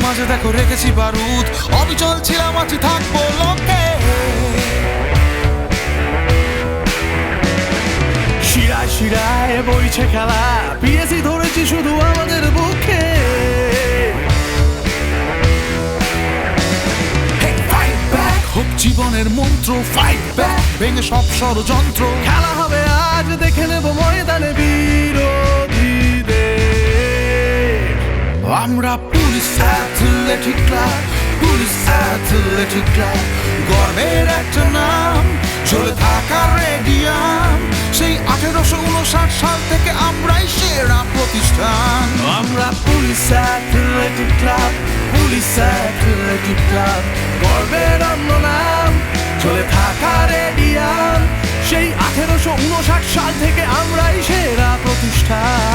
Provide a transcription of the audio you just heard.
মাঝে দেখো রেখেছি বারুদ, অবিচল ছিলাম আছি থাকবো লোকে। শিরায় শিরায় বইছে খেলা, পিএসি ধরেছি শুধু আমাদের বুকে। হোক জীবনের মন্ত্র, ফাইট ব্যাক, ভেঙে সব ষড়যন্ত্র। খেলা হবে আজ, দেখে নেব ময়দানে বিরোধীদের। আমরা police athletic club, police athletic club, গর্বের একটা নাম, চলে থাকা রেডিয়াম। সেই 1859 সাল থেকে আমরাই সেরা প্রতিষ্ঠান। আমরা police athletic club, police athletic club, গর্বের অন্য নাম, চলে থাকা রেডিয়াম। সেই 1859 সাল থেকে আমরাই সেরা প্রতিষ্ঠান।